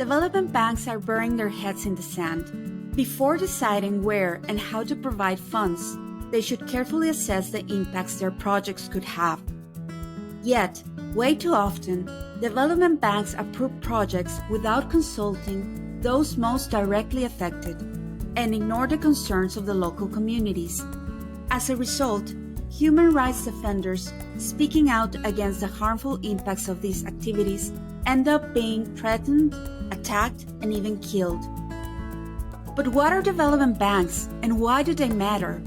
Development banks are burying their heads in the sand. Before deciding where and how to provide funds, they should carefully assess the impacts their projects could have. Yet, way too often, development banks approve projects without consulting those most directly affected and ignore the concerns of the local communities. As a result, human rights defenders speaking out against the harmful impacts of these activities end up being threatened, attacked, and even killed. But what are development banks and why do they matter?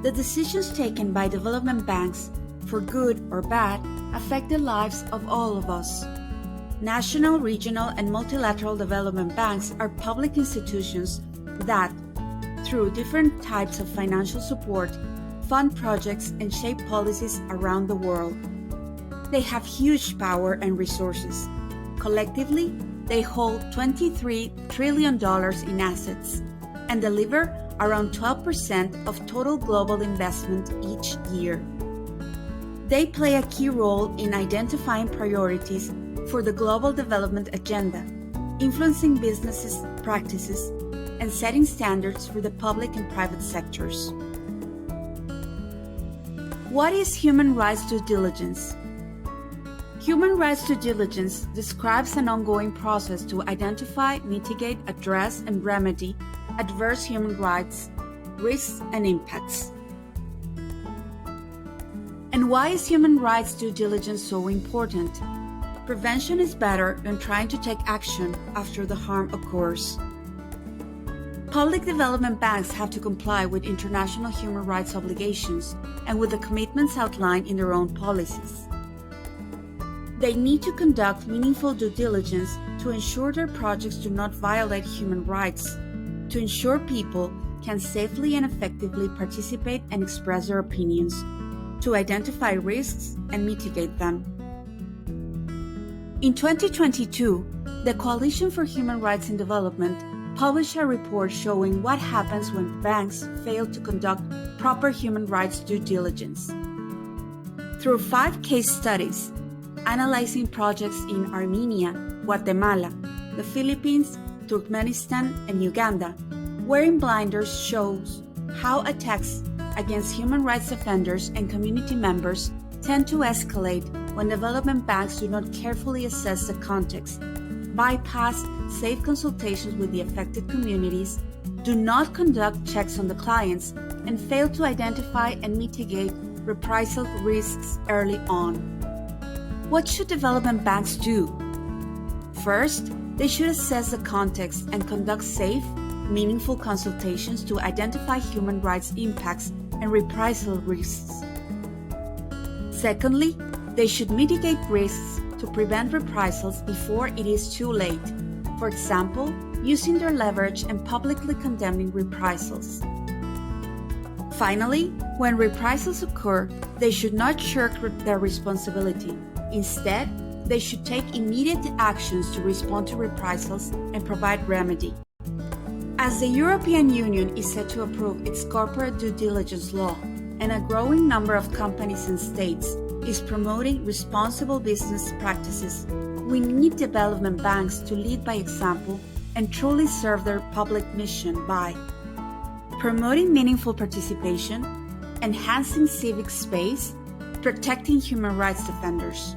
The decisions taken by development banks, for good or bad, affect the lives of all of us. National, regional, and multilateral development banks are public institutions that, through different types of financial support, fund projects and shape policies around the world. They have huge power and resources. Collectively, they hold $23 trillion in assets and deliver around 12% of total global investment each year. They play a key role in identifying priorities for the global development agenda, influencing business practices, and setting standards for the public and private sectors. What is human rights due diligence? Human rights due diligence describes an ongoing process to identify, mitigate, address, and remedy adverse human rights, risks, and impacts. And why is human rights due diligence so important? Prevention is better than trying to take action after the harm occurs. Public development banks have to comply with international human rights obligations and with the commitments outlined in their own policies. They need to conduct meaningful due diligence to ensure their projects do not violate human rights, to ensure people can safely and effectively participate and express their opinions, to identify risks and mitigate them. In 2022, the Coalition for Human Rights in Development published a report showing what happens when banks fail to conduct proper human rights due diligence. Through 5 case studies, analyzing projects in Armenia, Guatemala, the Philippines, Turkmenistan, and Uganda, wearing blinders shows how attacks against human rights defenders and community members tend to escalate when development banks do not carefully assess the context, bypass safe consultations with the affected communities, do not conduct checks on the clients, and fail to identify and mitigate reprisal risks early on. What should development banks do? First, they should assess the context and conduct safe, meaningful consultations to identify human rights impacts and reprisal risks. Secondly, they should mitigate risks to prevent reprisals before it is too late, for example, using their leverage and publicly condemning reprisals. Finally, when reprisals occur, they should not shirk their responsibility. Instead, they should take immediate actions to respond to reprisals and provide remedy. As the European Union is set to approve its corporate due diligence law, and a growing number of companies and states is promoting responsible business practices, we need development banks to lead by example and truly serve their public mission by promoting meaningful participation, enhancing civic space, protecting human rights defenders.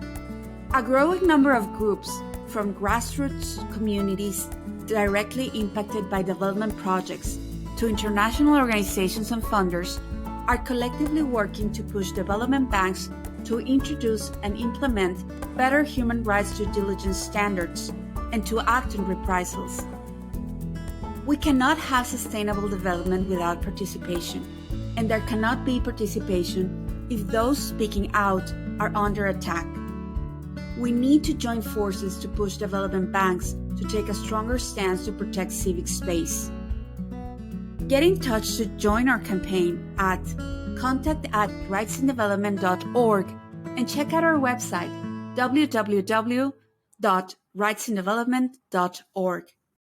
A growing number of groups, from grassroots communities directly impacted by development projects to international organizations and funders, are collectively working to push development banks to introduce and implement better human rights due diligence standards and to act on reprisals. We cannot have sustainable development without participation, and there cannot be participation if those speaking out are under attack. We need to join forces to push development banks to take a stronger stance to protect civic space. Get in touch to join our campaign at contact@rightsindevelopment.org and check out our website www.rightsindevelopment.org.